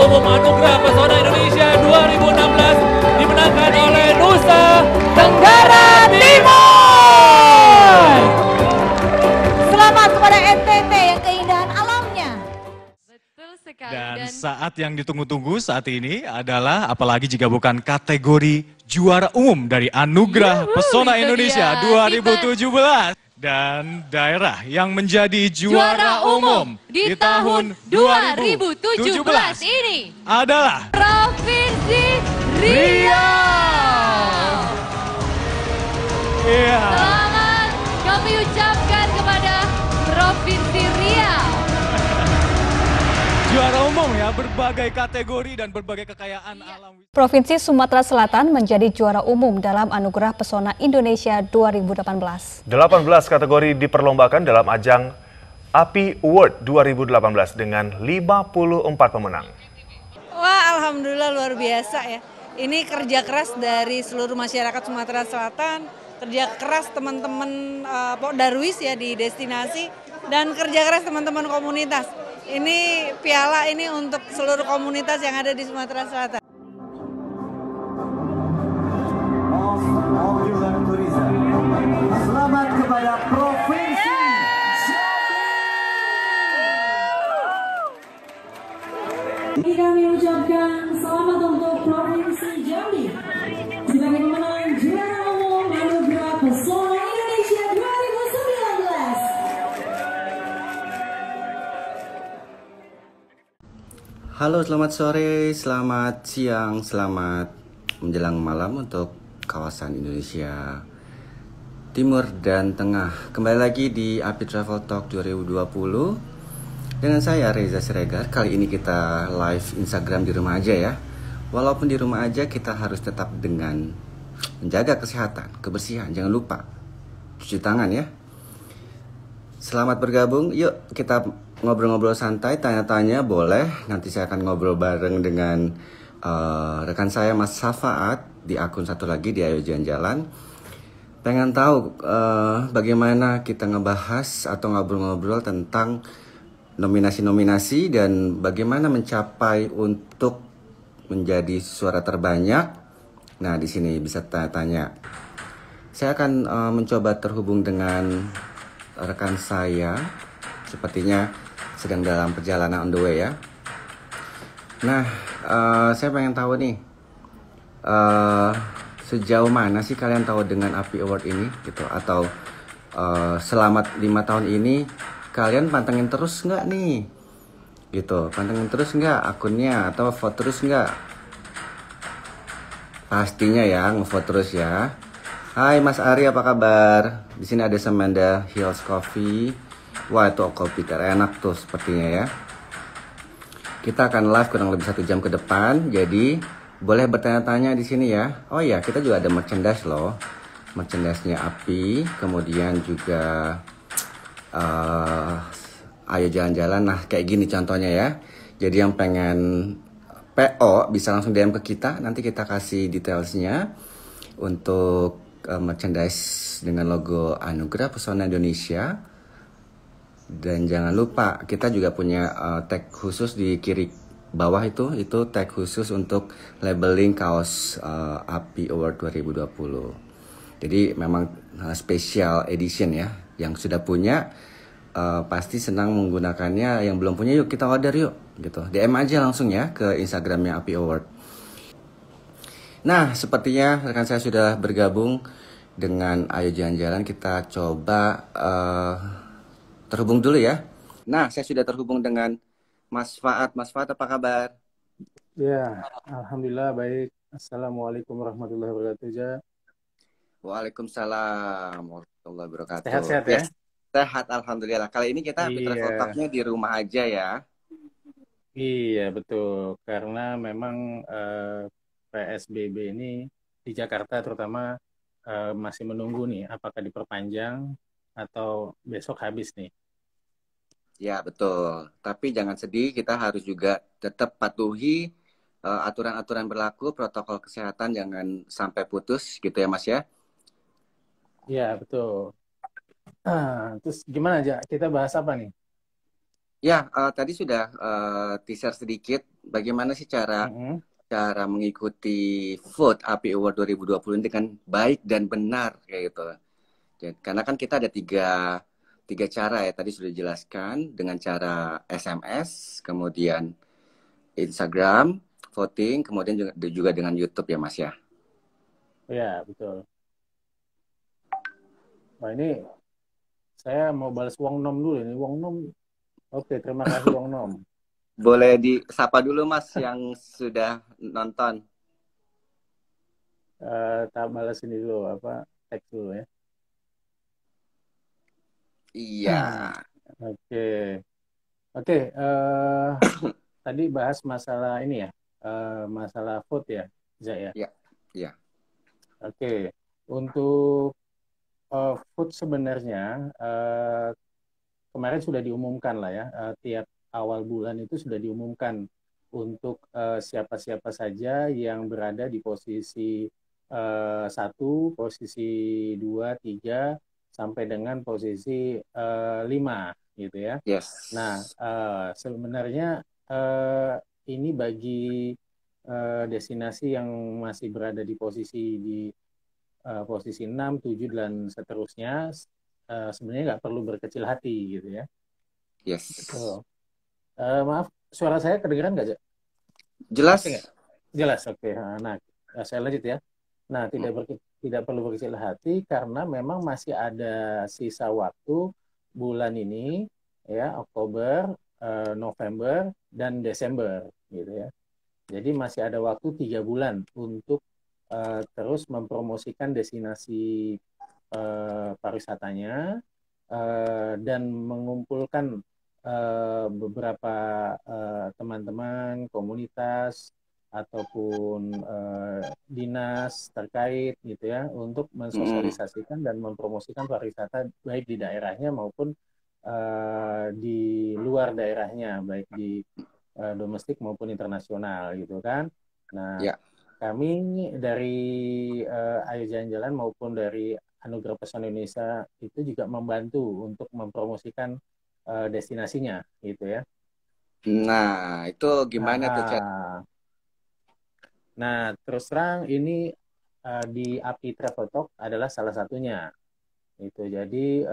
Umum Anugerah Pesona Indonesia 2016 dimenangkan oleh Nusa Tenggara Timur. Selamat kepada NTT yang keindahan alamnya. Betul sekali. Dan saat yang ditunggu-tunggu saat ini adalah, apalagi jika bukan kategori juara umum dari Anugerah Pesona itu Indonesia dia. 2017. Dan daerah yang menjadi juara umum di tahun 2017 ini adalah Provinsi Riau. Iya. Selamat kami ucapkan kepada Provinsi Riau. Juara umum ya, berbagai kategori dan berbagai kekayaan alam. Provinsi Sumatera Selatan menjadi juara umum dalam Anugerah Pesona Indonesia 2018. 18 kategori diperlombakan dalam ajang API Award 2018 dengan 54 pemenang. Wah, alhamdulillah luar biasa ya. Ini kerja keras dari seluruh masyarakat Sumatera Selatan, kerja keras teman-teman Darwis ya di destinasi, dan kerja keras teman-teman komunitas. Ini piala ini untuk seluruh komunitas yang ada di Sumatera Selatan. Selamat kepada Provinsi Jambi. Kami ucapkan selamat untuk Provinsi Jambi sebagai pemenang juara umum Anugerah Pesona Indonesia 2019. Halo, selamat sore, selamat siang, selamat menjelang malam untuk kawasan Indonesia Timur dan Tengah. Kembali lagi di API Travel Talk 2020 dengan saya Reza Siregar. Kali ini kita live Instagram di rumah aja ya. Walaupun di rumah aja, kita harus tetap dengan menjaga kesehatan, kebersihan. Jangan lupa cuci tangan ya. Selamat bergabung. Yuk kita ngobrol-ngobrol santai, tanya-tanya boleh. Nanti saya akan ngobrol bareng dengan rekan saya Mas Safaat di akun satu lagi di Ayo Jalan-Jalan. Pengen tahu bagaimana kita ngebahas atau ngobrol-ngobrol tentang nominasi-nominasi dan bagaimana mencapai untuk menjadi suara terbanyak. Nah, di sini bisa tanya-tanya. Saya akan mencoba terhubung dengan rekan saya. Sepertinya sedang dalam perjalanan on the way ya. Nah, saya pengen tahu nih, sejauh mana sih kalian tahu dengan API Award ini gitu? Atau selama 5 tahun ini kalian pantengin terus nggak nih? Gitu, pantengin terus nggak akunnya atau vote terus nggak? Pastinya ya, ngevote terus ya. Hai Mas Ari, apa kabar? Di sini ada Samanda Hills Coffee. Wah, itu kopi terenak tuh sepertinya ya. Kita akan live kurang lebih 1 jam ke depan, jadi boleh bertanya-tanya di sini ya. Oh ya, kita juga ada merchandise loh, merchandise-nya API, kemudian juga Ayo Jalan-Jalan. Nah, kayak gini contohnya ya. Jadi yang pengen PO bisa langsung DM ke kita, nanti kita kasih detailsnya untuk merchandise dengan logo Anugerah Pesona Indonesia. Dan jangan lupa kita juga punya tag khusus di kiri bawah itu tag khusus untuk labeling kaos API Award 2020. Jadi memang special edition ya. Yang sudah punya pasti senang menggunakannya. Yang belum punya, yuk kita order yuk gitu. DM aja langsung ya ke Instagramnya API Award. Nah, sepertinya rekan saya sudah bergabung dengan Ayo Jalan-Jalan. Kita coba terhubung dulu ya. Nah, saya sudah terhubung dengan Mas Faat. Mas Faat, apa kabar? Ya, alhamdulillah baik. Assalamualaikum warahmatullahi wabarakatuh. Waalaikumsalam warahmatullahi wabarakatuh. Sehat-sehat ya? Sehat, alhamdulillah. Kali ini kita Travel Talk-nya di rumah aja ya. Iya, betul. Karena memang PSBB ini di Jakarta terutama masih menunggu nih apakah diperpanjang atau besok habis nih. Ya, betul. Tapi jangan sedih, kita harus juga tetap patuhi aturan-aturan berlaku, protokol kesehatan jangan sampai putus gitu ya Mas ya. Iya, betul. Terus gimana aja? Kita bahas apa nih? Ya, tadi sudah teaser sedikit bagaimana sih cara mengikuti Food API Award 2020 dengan baik dan benar kayak gitu. Karena kan kita ada tiga cara ya, tadi sudah dijelaskan dengan cara SMS, kemudian Instagram, voting, kemudian juga dengan YouTube ya Mas ya. Ya, betul. Wah, ini saya mau balas Wong Nom dulu ini. Wong Nom, oke, terima kasih Wong Nom. Boleh disapa dulu Mas yang sudah nonton. Tak balas ini dulu, teks dulu ya. Iya. Oke. Tadi bahas masalah ini ya, masalah food ya, Zak ya. Iya. Oke. Untuk food sebenarnya kemarin sudah diumumkan lah ya, tiap awal bulan itu sudah diumumkan untuk siapa-siapa saja yang berada di posisi 1, posisi 2, 3, sampai dengan posisi 5 gitu ya. Yes. Nah, sebenarnya ini bagi destinasi yang masih berada di posisi 6, 7, dan seterusnya, sebenarnya nggak perlu berkecil hati gitu ya. Yes. Gitu. Maaf, suara saya kedengeran nggak, Jak? Jelas. Jelas, oke. Nah, saya lanjut ya. Nah, tidak perlu berkecil hati karena memang masih ada sisa waktu bulan ini ya, Oktober, November, dan Desember gitu ya. Jadi masih ada waktu 3 bulan untuk terus mempromosikan destinasi pariwisatanya dan mengumpulkan beberapa teman-teman komunitas ataupun dinas terkait gitu ya untuk mensosialisasikan dan mempromosikan pariwisata baik di daerahnya maupun di luar daerahnya, baik di domestik maupun internasional gitu kan. Nah, kami dari Ayo Jalan-Jalan maupun dari Anugerah Pesona Indonesia itu juga membantu untuk mempromosikan destinasinya gitu ya. Nah, itu gimana tuh, Chat? Nah, terus terang ini di API Travel Talk adalah salah satunya. Itu jadi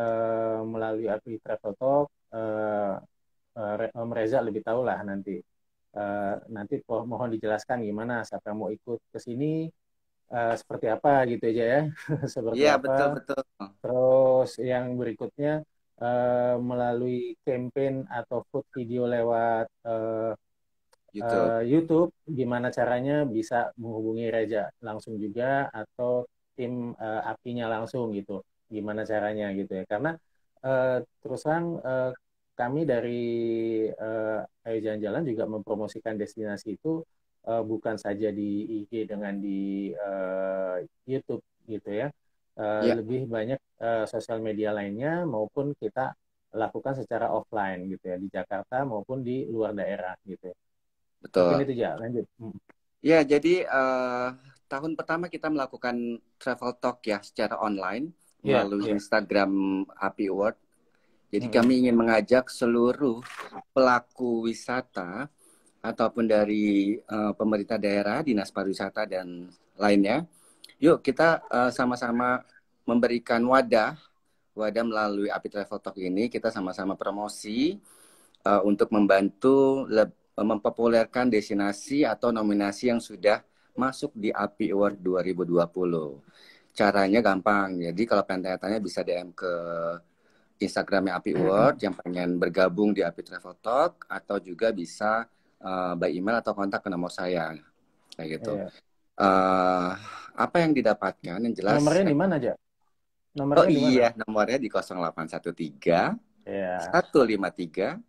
melalui API Travel Talk, Om Reza lebih tahu lah nanti. Nanti mohon dijelaskan gimana siapa yang mau ikut ke sini, seperti apa gitu aja ya. Seperti apa. Betul. Terus yang berikutnya melalui campaign atau food video lewat YouTube, gimana caranya bisa menghubungi Reza langsung juga atau tim API-nya langsung gitu, gimana caranya gitu ya. Karena terus terang kami dari Ayo Jalan-Jalan juga mempromosikan destinasi itu bukan saja di IG dengan di YouTube gitu ya. Lebih banyak sosial media lainnya maupun kita lakukan secara offline gitu ya, di Jakarta maupun di luar daerah gitu ya. Betul. Mungkin itu ya, lanjut. Ya, jadi tahun pertama kita melakukan travel talk ya secara online melalui Instagram API Award. Jadi kami ingin mengajak seluruh pelaku wisata ataupun dari pemerintah daerah, dinas pariwisata dan lainnya. Yuk kita sama-sama memberikan wadah melalui API Travel Talk ini. Kita sama-sama promosi untuk membantu mempopulerkan destinasi atau nominasi yang sudah masuk di API Award 2020. Caranya gampang. Jadi kalau pengen tanya-tanya bisa DM ke Instagramnya API Award yang pengen bergabung di API Travel Talk, atau juga bisa by email atau kontak ke nomor saya. Kayak gitu. Apa yang didapatkan yang jelas. Nomornya di mana aja? Nomornya di 0813 153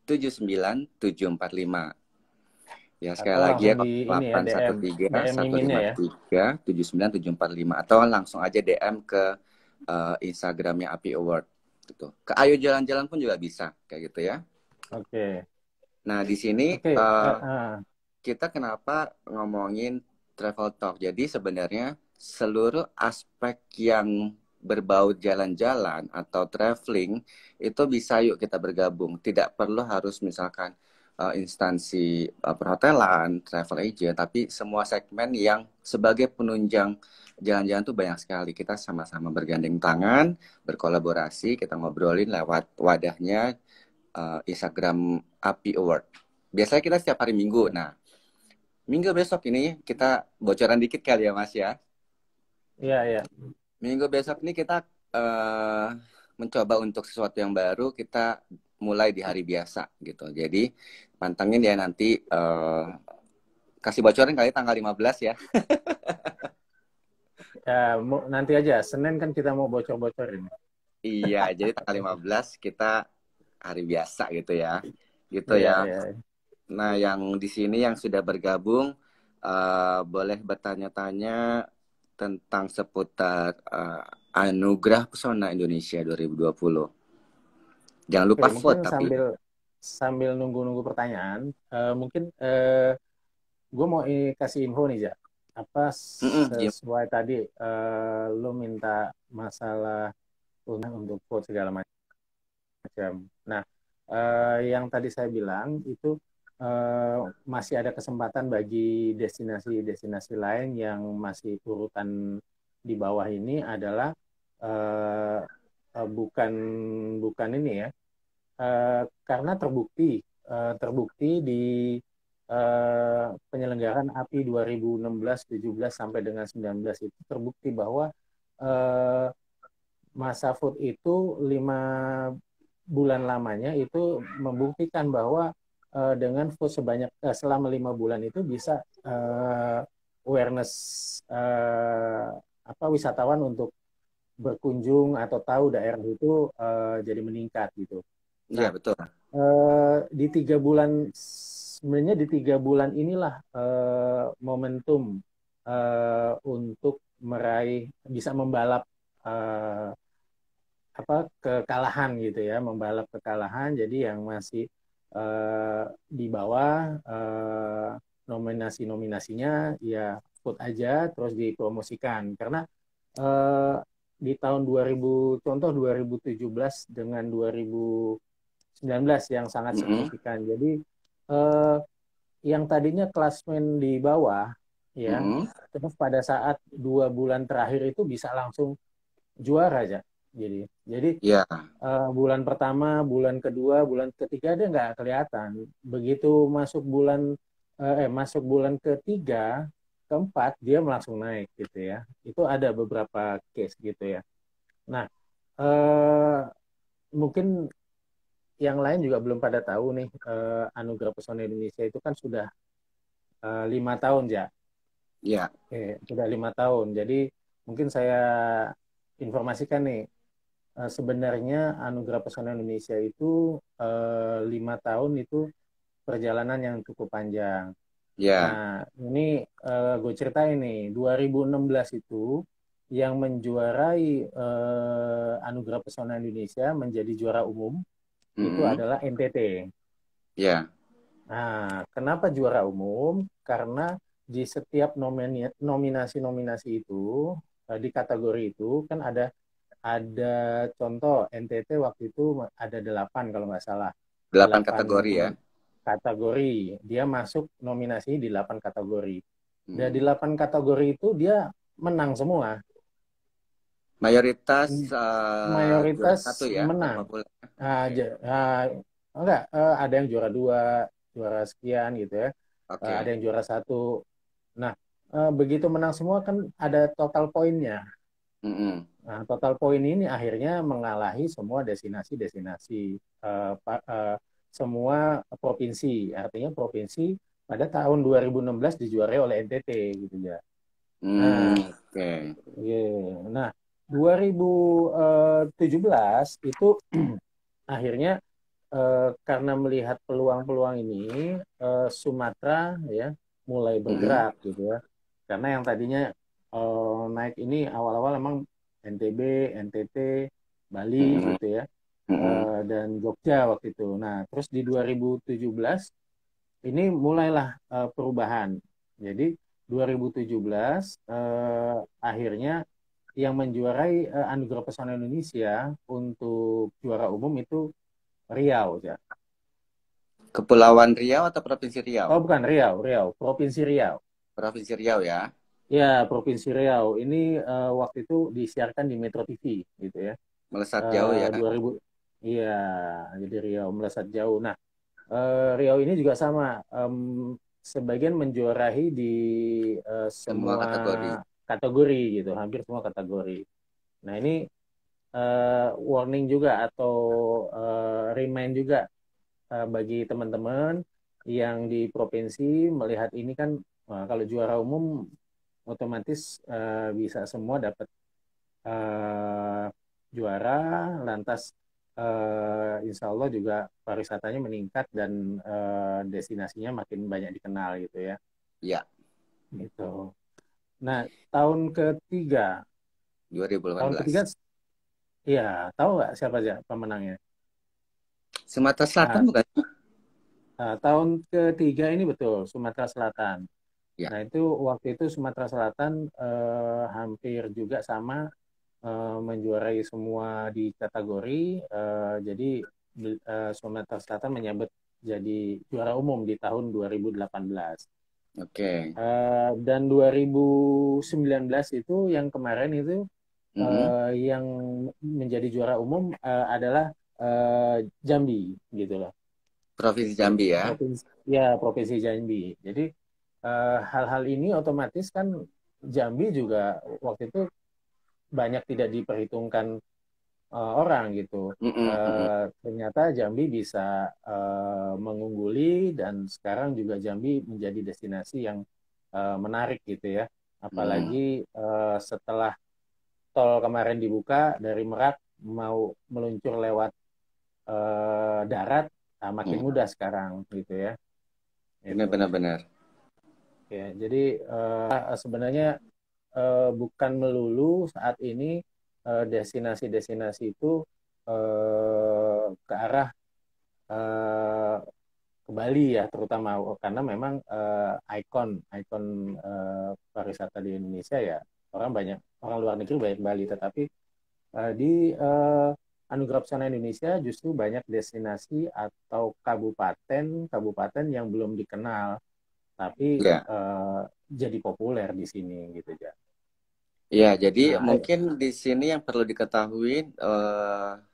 79745. Ya, sekali lagi ya, 813 153 79745, atau langsung aja DM ke Instagramnya API Award gitu. Ke Ayo Jalan-Jalan pun juga bisa kayak gitu ya. Oke. Nah, di sini kita kenapa ngomongin travel talk. Jadi sebenarnya seluruh aspek yang berbau jalan-jalan atau traveling, itu bisa yuk kita bergabung. Tidak perlu harus misalkan instansi perhotelan, travel agent, tapi semua segmen yang sebagai penunjang jalan-jalan tuh banyak sekali. Kita sama-sama bergandeng tangan, berkolaborasi, kita ngobrolin lewat wadahnya Instagram API Award. Biasanya kita setiap hari Minggu. Nah, minggu besok ini kita bocoran dikit kali ya Mas ya. Iya, iya. Minggu besok ini kita mencoba untuk sesuatu yang baru, kita mulai di hari biasa gitu. Jadi pantengin ya nanti, kasih bocoran kali tanggal 15 ya. Ya, nanti aja, Senin kan kita mau bocor-bocorin. Iya, jadi tanggal 15 kita hari biasa gitu ya. Gitu Iya, ya. iya. Nah, yang di sini yang sudah bergabung, boleh bertanya-tanya tentang seputar Anugerah Pesona Indonesia 2020. Jangan lupa Oke, vote mungkin tapi sambil nunggu-nunggu pertanyaan, mungkin gue mau kasih info nih, Ja. Apa iya. sesuai tadi lo minta masalah untuk vote segala macam. Nah, yang tadi saya bilang itu masih ada kesempatan bagi destinasi-destinasi lain yang masih urutan di bawah ini adalah bukan ini ya, karena terbukti di penyelenggaraan API 2016, 17 sampai dengan 19 itu terbukti bahwa masa vote itu 5 bulan lamanya itu membuktikan bahwa dengan vote selama 5 bulan itu bisa awareness wisatawan untuk berkunjung atau tahu daerah itu jadi meningkat gitu. Iya, betul. Di 3 bulan sebenarnya di 3 bulan inilah momentum untuk bisa membalap kekalahan gitu ya, membalap kekalahan. Jadi yang masih di bawah nominasinya ya vote aja terus dipromosikan karena di tahun 2017 dengan 2019 yang sangat signifikan. Jadi yang tadinya klasmen di bawah ya, terus pada saat 2 bulan terakhir itu bisa langsung juara aja. Jadi bulan pertama, bulan kedua, bulan ketiga dia nggak kelihatan. Begitu masuk bulan ketiga, keempat dia langsung naik gitu ya. Itu ada beberapa case gitu ya. Nah, mungkin yang lain juga belum pada tahu nih, Anugerah Pesona Indonesia itu kan sudah 5 tahun ya. Iya. Sudah 5 tahun. Jadi mungkin saya informasikan nih, sebenarnya Anugerah Pesona Indonesia itu 5 tahun itu perjalanan yang cukup panjang. Nah, ini gue ceritain nih, 2016 itu yang menjuarai Anugerah Pesona Indonesia menjadi juara umum itu adalah NTT. Nah, kenapa juara umum? Karena di setiap nominasi-nominasi itu, di kategori itu kan ada contoh NTT waktu itu ada 8 kalau nggak salah. 8 kategori ya. Kategori. Dia masuk nominasi di 8 kategori. Dan di 8 kategori itu dia menang semua. Mayoritas satu ya, menang. Enggak, ada yang juara 2, juara sekian gitu ya. Ada yang juara 1. Nah, begitu menang semua kan ada total poinnya. Nah, total poin ini akhirnya mengalahi semua destinasi semua provinsi. Artinya provinsi pada tahun 2016 dijuarai oleh NTT gitu ya. Nah, 2017 itu akhirnya karena melihat peluang-peluang ini, Sumatera ya mulai bergerak gitu ya. Karena yang tadinya naik ini awal-awal emang NTB, NTT, Bali gitu ya, dan Jogja waktu itu. Nah, terus di 2017 ini mulailah perubahan. Jadi 2017 akhirnya yang menjuarai Anugerah Pesona Indonesia untuk juara umum itu Riau ya. Kepulauan Riau atau Provinsi Riau? Oh bukan Riau, Provinsi Riau. Provinsi Riau ya. Ya, Provinsi Riau. Ini waktu itu disiarkan di Metro TV gitu ya. Melesat jauh ya. 2000. Iya, jadi Riau melesat jauh. Nah, Riau ini juga sama. Sebagian menjuarai di semua kategori gitu, hampir semua kategori. Nah, ini warning juga atau remind juga bagi teman-teman yang di provinsi melihat ini kan kalau juara umum otomatis bisa semua dapat juara, lantas insya Allah juga pariwisatanya meningkat dan destinasinya makin banyak dikenal gitu ya. Iya. Gitu. Nah, tahun ketiga 2018. Tahun ketiga, iya, tahu nggak siapa aja pemenangnya? Sumatera Selatan bukan? Tahun ketiga ini betul Sumatera Selatan. Ya. Nah itu waktu itu Sumatera Selatan hampir juga sama menjuarai semua di kategori. Jadi Sumatera Selatan menyabet jadi juara umum di tahun 2018. Oke. Dan 2019 itu yang kemarin itu yang menjadi juara umum adalah Jambi gitu loh. Provinsi Jambi ya. Provinsi Jambi. Jadi hal-hal ini otomatis kan Jambi juga waktu itu banyak tidak diperhitungkan orang gitu. Ternyata Jambi bisa mengungguli dan sekarang juga Jambi menjadi destinasi yang menarik gitu ya. Apalagi setelah tol kemarin dibuka dari Merak mau meluncur lewat darat, makin mudah sekarang gitu ya. Benar-benar. Ya, jadi sebenarnya bukan melulu saat ini destinasi-destinasi itu ke arah ke Bali ya, terutama karena memang ikon pariwisata di Indonesia ya orang luar negeri banyak Bali, tetapi di Anugerah Pesona Indonesia justru banyak destinasi atau kabupaten yang belum dikenal tapi jadi populer di sini gitu ya. Iya, jadi mungkin di sini yang perlu diketahui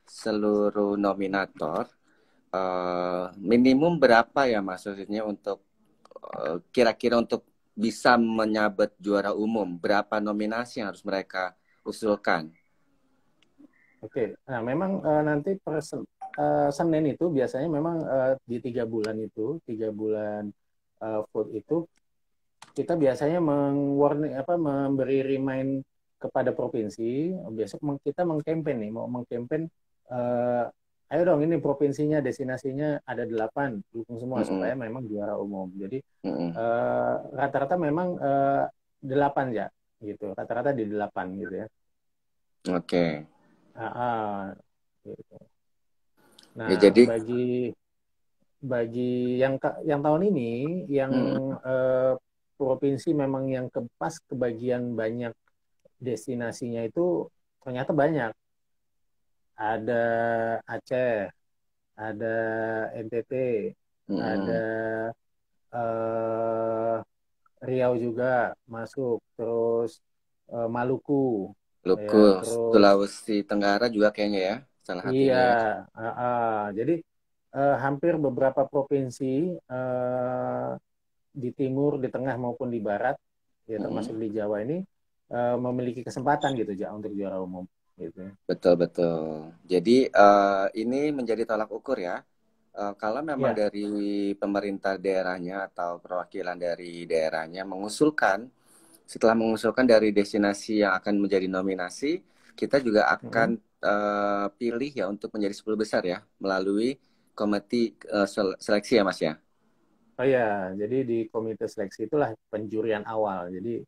seluruh nominator minimum berapa ya maksudnya untuk kira-kira untuk bisa menyabet juara umum, berapa nominasi yang harus mereka usulkan? Oke, nah memang nanti Senin itu biasanya memang di 3 bulan vote itu kita biasanya memberi remind kepada provinsi. Besok kita mengkampen nih, mau mengkampen ayo dong ini provinsinya, destinasinya ada 8, dukung semua supaya memang juara umum. Jadi rata-rata memang 8 ya, gitu. Rata-rata di 8 gitu ya. Oke. Gitu. Nah, ya, jadi bagi yang tahun ini yang provinsi memang yang pas kebagian banyak destinasinya itu ternyata banyak. Ada Aceh, ada NTT, ada Riau juga masuk, terus Maluku. Terus Sulawesi Tenggara juga kayaknya ya, salah satunya. Iya, jadi hampir beberapa provinsi di timur, di tengah maupun di barat, ya termasuk di Jawa ini memiliki kesempatan gitu ya untuk juara umum. Gitu. Betul. Jadi ini menjadi tolak ukur ya. Kalau memang dari pemerintah daerahnya atau perwakilan dari daerahnya setelah mengusulkan dari destinasi yang akan menjadi nominasi, kita juga akan pilih ya untuk menjadi 10 besar ya melalui komite seleksi ya Mas ya. Oh ya, jadi di komite seleksi itulah penjurian awal. Jadi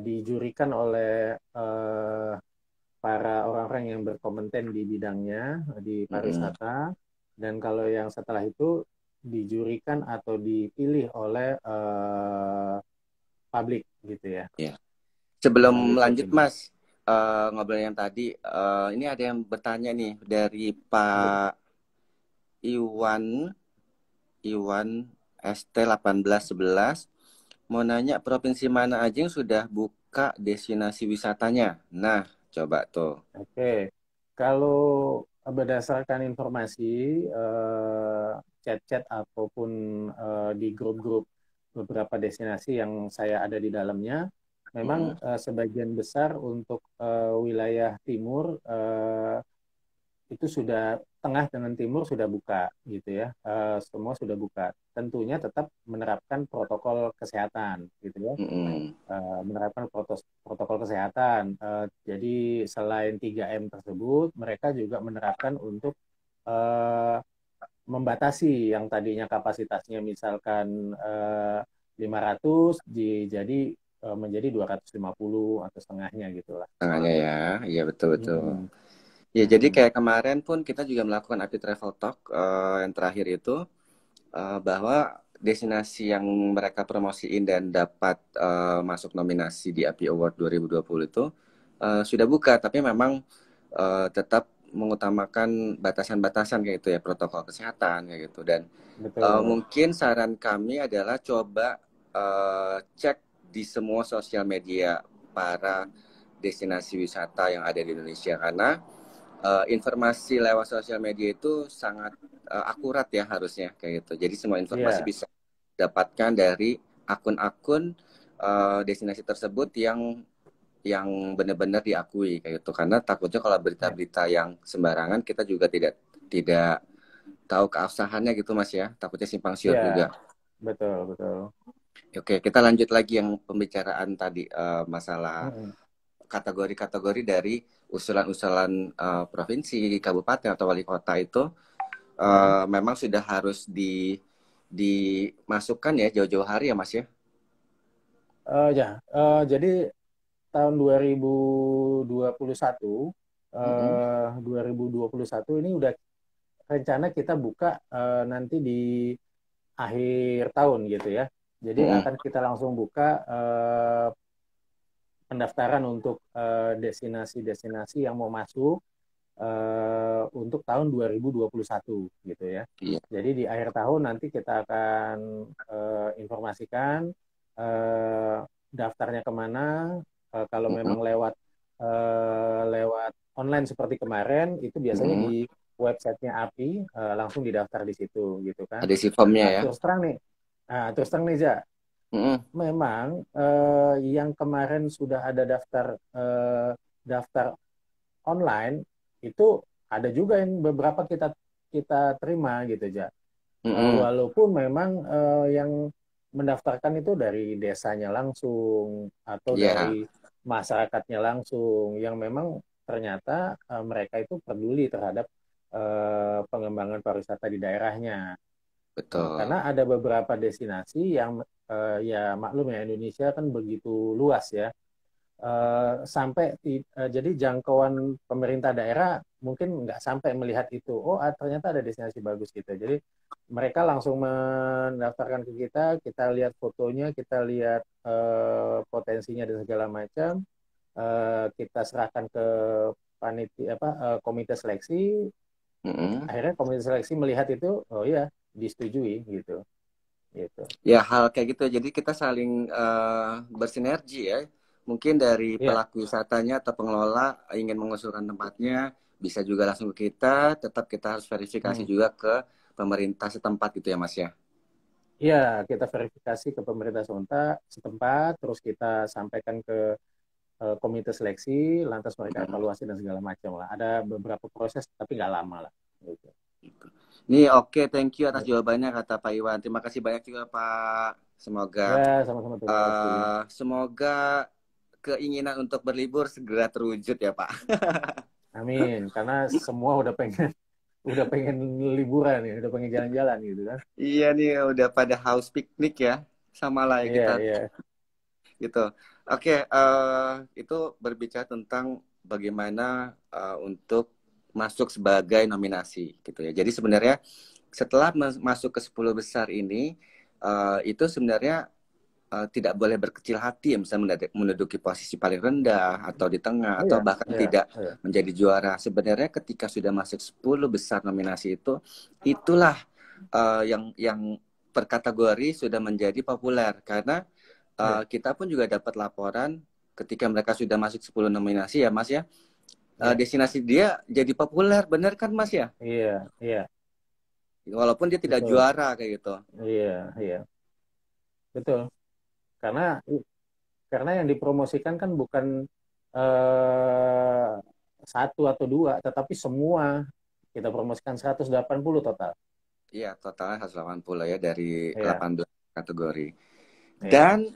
dijurikan oleh para orang-orang yang berkompeten di bidangnya di pariwisata, dan kalau yang setelah itu dijurikan atau dipilih oleh publik gitu ya. Sebelum lanjut Mas, ngobrol yang tadi, ini ada yang bertanya nih dari Pak Iwan ST1811, mau nanya provinsi mana aja yang sudah buka destinasi wisatanya. Nah, coba tuh. Oke, kalau berdasarkan informasi chat-chat ataupun di grup-grup beberapa destinasi yang saya ada di dalamnya, memang sebagian besar untuk wilayah timur itu sudah, tengah dengan timur sudah buka gitu ya, semua sudah buka. Tentunya tetap menerapkan protokol kesehatan gitu ya, menerapkan protokol kesehatan. Jadi selain 3M tersebut, mereka juga menerapkan untuk membatasi yang tadinya kapasitasnya misalkan 500 jadi menjadi 250 atau setengahnya gitulah. Setengahnya ya, iya betul-betul. Ya, jadi kayak kemarin pun kita juga melakukan API Travel Talk yang terakhir itu, bahwa destinasi yang mereka promosiin dan dapat masuk nominasi di API Award 2020 itu sudah buka, tapi memang tetap mengutamakan batasan-batasan kayak itu ya, protokol kesehatan kayak gitu. Dan mungkin saran kami adalah coba cek di semua sosial media para destinasi wisata yang ada di Indonesia, karena informasi lewat sosial media itu sangat akurat ya harusnya kayak gitu. Jadi semua informasi bisa dapatkan dari akun-akun destinasi tersebut yang benar-benar diakui kayak gitu. Karena takutnya kalau berita-berita yang sembarangan kita juga tidak tahu keabsahannya gitu Mas ya. Takutnya simpang siur juga. Betul. Oke, kita lanjut lagi yang pembicaraan tadi masalah kategori-kategori dari usulan-usulan provinsi, kabupaten atau wali kota itu memang sudah harus dimasukkan ya jauh-jauh hari ya Mas ya? Jadi tahun 2021 ini udah rencana kita buka nanti di akhir tahun gitu ya. Jadi akan kita langsung buka pendaftaran untuk destinasi-destinasi yang mau masuk untuk tahun 2021 gitu ya. Jadi di akhir tahun nanti kita akan informasikan daftarnya kemana. Kalau memang lewat online seperti kemarin, itu biasanya di websitenya API langsung didaftar di situ gitu kan. Ada formnya ya. Terus terang nih Ja. Memang yang kemarin sudah ada daftar online itu ada juga yang beberapa kita terima gitu Ja. Walaupun memang yang mendaftarkan itu dari desanya langsung atau dari masyarakatnya langsung, yang memang ternyata mereka itu peduli terhadap pengembangan pariwisata di daerahnya. Betul. Karena ada beberapa destinasi yang ya maklum ya, Indonesia kan begitu luas ya, sampai jadi jangkauan pemerintah daerah mungkin nggak sampai melihat itu. Ternyata ada destinasi bagus gitu. Jadi mereka langsung mendaftarkan ke kita lihat fotonya, kita lihat potensinya dan segala macam, kita serahkan ke panitia komite seleksi. Akhirnya komite seleksi melihat itu, oh iya disetujui gitu. Ya, hal kayak gitu. Jadi kita saling bersinergi ya. Mungkin dari pelaku wisatanya atau pengelola ingin mengusulkan tempatnya, bisa juga langsung ke kita. Tetap kita harus verifikasi juga ke pemerintah setempat gitu ya Mas ya. Iya, kita verifikasi ke pemerintah setempat, terus kita sampaikan ke komite seleksi, lantas mereka evaluasi dan segala macam lah. Ada beberapa proses tapi nggak lama lah. Gitu. Nih oke, thank you atas jawabannya kata Pak Iwan. Terima kasih banyak juga Pak. Semoga sama-sama semoga keinginan untuk berlibur segera terwujud ya Pak. Amin, karena semua udah pengen liburan ya, udah pengen jalan-jalan gitu kan. Iya nih, udah pada haus piknik ya, sama lah ya kita. Gitu. Oke, itu berbicara tentang bagaimana untuk masuk sebagai nominasi gitu ya. Jadi sebenarnya setelah masuk ke 10 besar ini, itu sebenarnya tidak boleh berkecil hati, misalnya menduduki posisi paling rendah atau di tengah atau bahkan tidak menjadi juara. Sebenarnya ketika sudah masuk 10 besar nominasi itulah yang per kategori sudah menjadi populer karena kita pun juga dapat laporan ketika mereka sudah masuk 10 nominasi ya Mas ya. Destinasi dia jadi populer, benar kan Mas ya? Iya, iya. Walaupun dia tidak juara kayak gitu. Iya, iya. Betul. Karena yang dipromosikan kan bukan satu atau dua, tetapi semua. Kita promosikan 180 total. Iya, totalnya 180 ya dari 18 kategori. Iya. Dan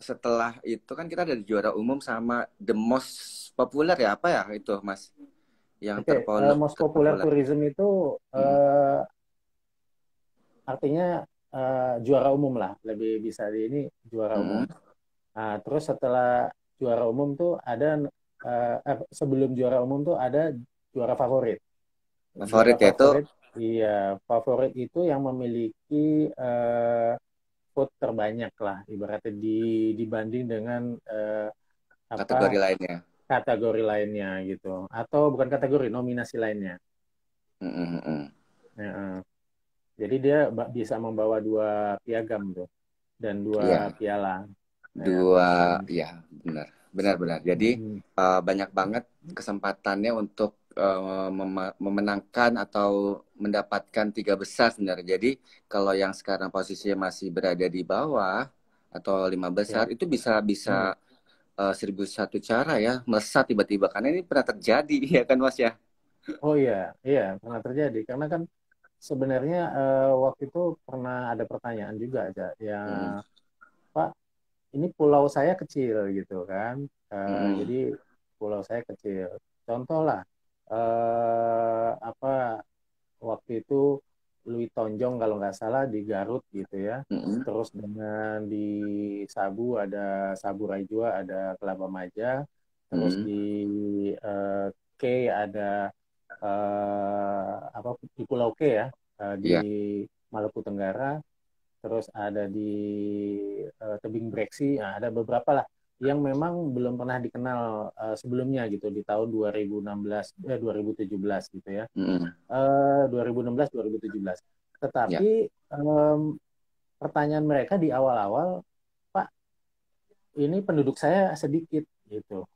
setelah itu kan kita ada juara umum sama the most popular ya, apa ya itu Mas? Yang most popular tourism itu artinya juara umum lah, lebih bisa di ini juara umum. Nah, terus setelah juara umum tuh ada sebelum juara umum tuh ada juara favorit. Favorit itu? Iya, favorit itu yang memiliki vote terbanyak lah, ibaratnya dibanding dengan kategori lainnya. Kategori lainnya gitu, atau bukan kategori, nominasi lainnya. Jadi dia bisa membawa 2 piagam tuh dan 2 piala. Ya benar. Jadi banyak banget kesempatannya untuk memenangkan atau mendapatkan 3 besar sebenarnya. Jadi kalau yang sekarang posisinya masih berada di bawah atau 5 besar itu bisa 1001 cara ya melesat tiba-tiba, karena ini pernah terjadi ya kan Mas ya? Oh iya pernah terjadi karena kan sebenarnya waktu itu pernah ada pertanyaan juga aja ya, Pak, ini pulau saya kecil gitu kan, jadi pulau saya kecil. Contoh lah, waktu itu Louis Tonjong kalau nggak salah di Garut gitu ya, terus dengan di Sabu ada Sabu Raijua, ada Kelapa Maja, terus di K ada di Pulau K ya, di Maluku Tenggara, terus ada di Tebing Breksi, nah, ada beberapa lah yang memang belum pernah dikenal sebelumnya gitu di tahun 2017 gitu ya. 2016-2017. Tetapi pertanyaan mereka di awal-awal, Pak, ini penduduk saya sedikit gitu.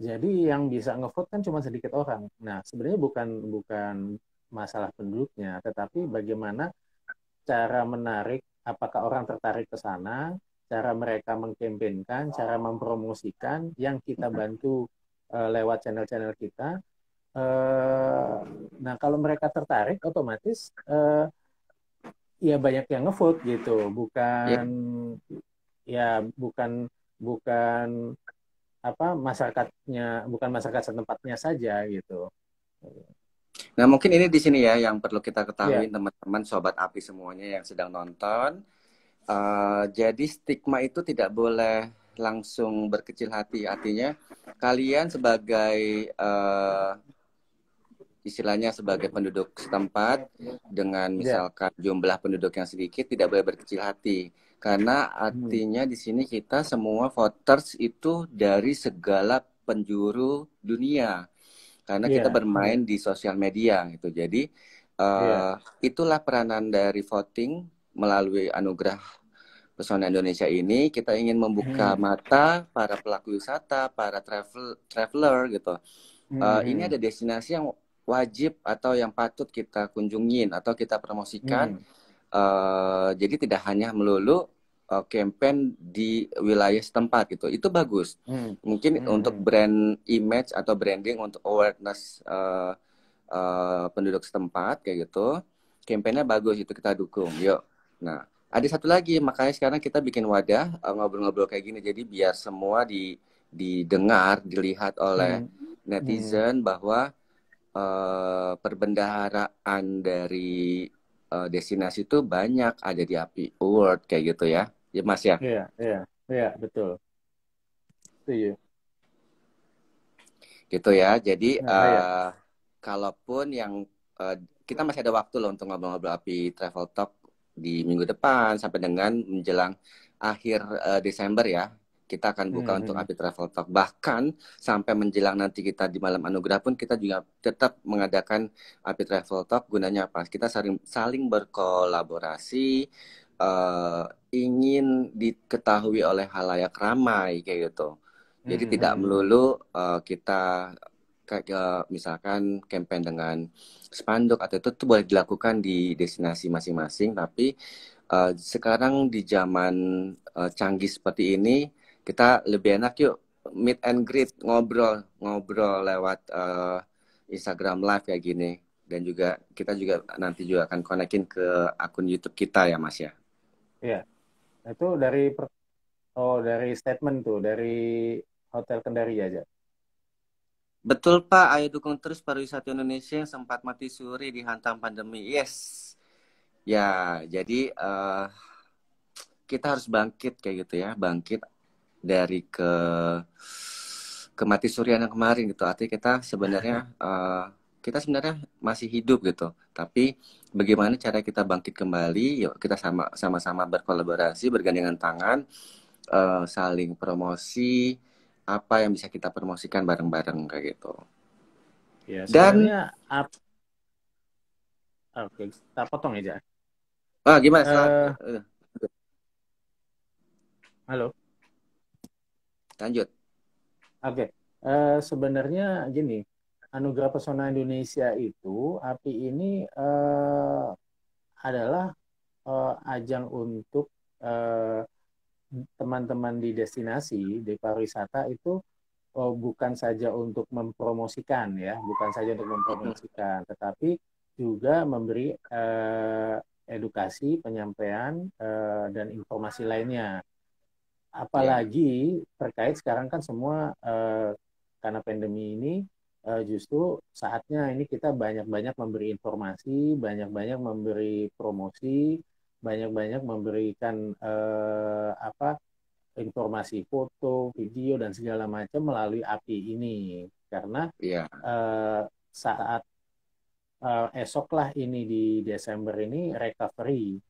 Jadi yang bisa ngevote kan cuma sedikit orang. Nah, sebenarnya bukan masalah penduduknya, tetapi bagaimana cara menarik, apakah orang tertarik ke sana, cara mereka mengkampanyekan, cara mempromosikan, yang kita bantu lewat channel-channel kita. Nah, kalau mereka tertarik, otomatis ya banyak yang ngevote gitu, bukan masyarakatnya, bukan masyarakat setempatnya saja gitu. Nah, mungkin ini di sini ya yang perlu kita ketahui teman-teman sobat API semuanya yang sedang nonton. Jadi stigma itu tidak boleh langsung berkecil hati. Artinya kalian sebagai istilahnya sebagai penduduk setempat dengan misalkan jumlah penduduk yang sedikit tidak boleh berkecil hati. Karena artinya di sini kita semua voters itu dari segala penjuru dunia. Karena kita bermain di sosial media gitu. Jadi itulah peranan dari voting melalui anugerah Pesona Indonesia ini. Kita ingin membuka mata para pelaku wisata, para traveler gitu. Ini ada destinasi yang wajib atau yang patut kita kunjungin atau kita promosikan. Jadi tidak hanya melulu campaign di wilayah setempat gitu, itu bagus. Mungkin untuk brand image atau branding untuk awareness penduduk setempat kayak gitu, campaignnya bagus, itu kita dukung. Yuk. Nah, ada satu lagi, makanya sekarang kita bikin wadah ngobrol-ngobrol kayak gini, jadi biar semua didengar, dilihat oleh netizen bahwa perbendaharaan dari destinasi itu banyak ada di API Award kayak gitu ya, ya Mas ya? Iya, betul. Setuju. Gitu ya, jadi kalaupun yang kita masih ada waktu loh untuk ngobrol-ngobrol API Travel Talk di minggu depan sampai dengan menjelang akhir Desember ya. Kita akan buka untuk API Travel Talk. Bahkan sampai menjelang nanti kita di Malam Anugerah pun kita juga tetap mengadakan API Travel Talk. Gunanya apa? Kita saling berkolaborasi, ingin diketahui oleh halayak ramai kayak gitu. Jadi tidak melulu kita kayak misalkan campaign dengan spanduk atau itu tuh boleh dilakukan di destinasi masing-masing, tapi sekarang di zaman canggih seperti ini kita lebih enak yuk meet and greet, ngobrol lewat Instagram Live kayak gini, dan juga kita juga nanti juga akan konekin ke akun YouTube kita ya Mas ya. Iya, itu dari statement tuh dari Hotel Kendari aja. Betul Pak, ayo dukung terus pariwisata Indonesia yang sempat mati suri dihantam pandemi. Yes. Ya, jadi kita harus bangkit kayak gitu ya, bangkit dari kemati surian yang kemarin gitu. Artinya kita sebenarnya masih hidup gitu. Tapi bagaimana cara kita bangkit kembali? Yuk kita sama-sama berkolaborasi, bergandengan tangan, saling promosi. Apa yang bisa kita promosikan bareng-bareng kayak gitu. Ya, Dan oke, kita potong aja. Gimana? Halo. Lanjut. Oke. Sebenarnya gini, Anugerah Pesona Indonesia itu, API ini adalah ajang untuk teman-teman di destinasi, di pariwisata itu bukan saja untuk mempromosikan ya, tetapi juga memberi edukasi, penyampaian dan informasi lainnya. Apalagi terkait sekarang kan semua karena pandemi ini justru saatnya ini kita banyak-banyak memberi informasi, banyak-banyak memberi promosi, banyak-banyak memberikan informasi foto, video dan segala macam melalui API ini, karena saat esoklah ini di Desember ini recovery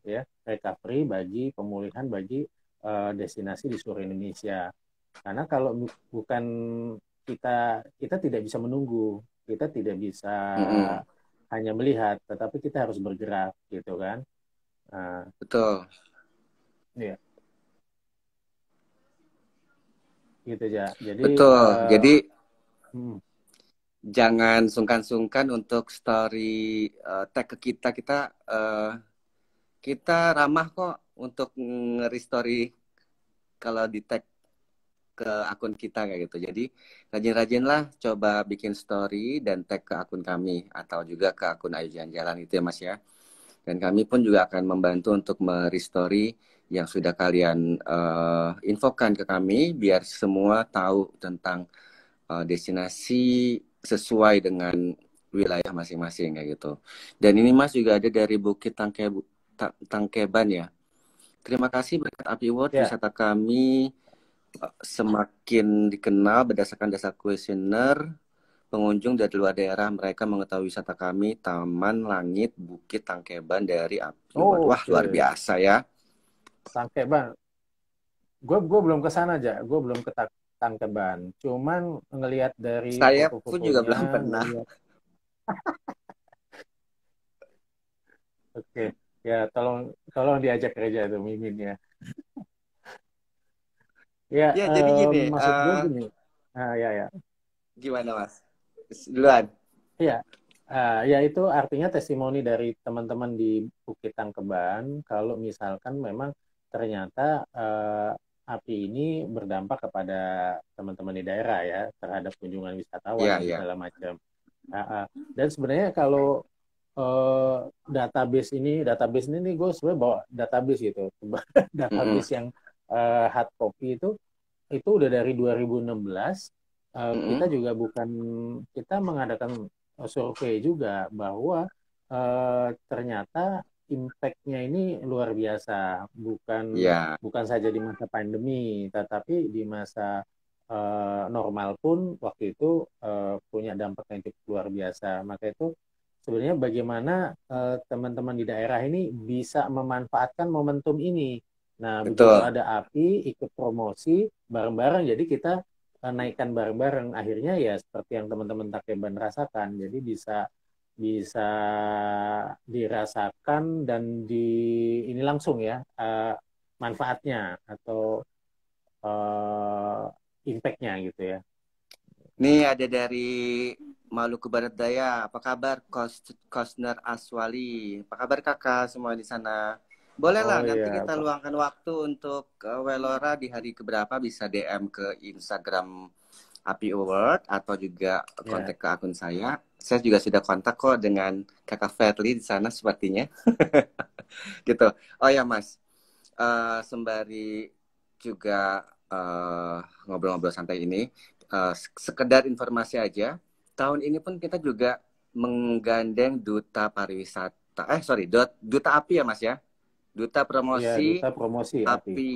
bagi pemulihan bagi destinasi di seluruh Indonesia. Karena kalau bukan kita tidak bisa menunggu, kita tidak bisa hanya melihat, tetapi kita harus bergerak gitu kan. Betul. Iya. Gitu ya. Jadi betul. Jadi jangan sungkan-sungkan untuk story tag ke kita ramah kok untuk nge-story kalau di tag ke akun kita kayak gitu. Jadi rajin-rajinlah coba bikin story dan tag ke akun kami atau juga ke akun Ayu Jalan-Jalan itu ya Mas ya. Dan kami pun juga akan membantu untuk me-restory yang sudah kalian infokan ke kami biar semua tahu tentang destinasi sesuai dengan wilayah masing-masing kayak gitu. Dan ini Mas juga ada dari Bukit Tangkeban ya. Terima kasih berkat API Award wisata kami semakin dikenal berdasarkan dasar kuesioner. Pengunjung dari luar daerah mereka mengetahui wisata kami Taman Langit Bukit Tangkeban dari API Award. Wah, luar biasa ya. Tangkeban. Gue belum ke sana aja. Gue belum ke Tangkeban. Cuman ngelihat dari saya foto-fotonya, pun juga belum pernah. Oke. Ya, tolong diajak aja tuh Mimin ya. Ya, jadi gini. Maksud gue gini. Ya. Gimana Mas? Duluan. Iya. Ya itu artinya testimoni dari teman-teman di Bukit Tangkeban kalau misalkan memang ternyata API ini berdampak kepada teman-teman di daerah ya terhadap kunjungan wisatawan dan segala macam. Dan sebenarnya kalau database ini nih gue sebenarnya bawa database gitu. Database yang hard copy itu udah dari 2016. Kita juga kita mengadakan survei juga bahwa ternyata impact-nya ini luar biasa, bukan saja di masa pandemi, tetapi di masa normal pun waktu itu punya dampak yang cukup luar biasa. Maka itu sebenarnya bagaimana teman-teman di daerah ini bisa memanfaatkan momentum ini. Nah, begitu Betul. ada API, ikut promosi bareng-bareng, jadi kita naikkan bareng-bareng. Akhirnya ya seperti yang teman-teman Takeban rasakan, jadi bisa bisa dirasakan dan ini langsung ya manfaatnya atau impact-nya gitu ya. Nih ada dari Maluku Barat Daya. Apa kabar Kosner Aswali? Apa kabar kakak semua di sana? Bolehlah Oh nanti iya, kita Pak. luangkan waktu untuk Welora di hari keberapa bisa DM ke Instagram API Award atau juga Ya. kontak ke akun saya. Saya juga sudah kontak kok dengan kakak Fadli di sana sepertinya. Gitu. Oh ya Mas, sembari juga ngobrol-ngobrol santai ini, sekedar informasi aja, tahun ini pun kita juga menggandeng duta pariwisata, duta API ya Mas ya, duta Iya, promosi duta promosi API. API.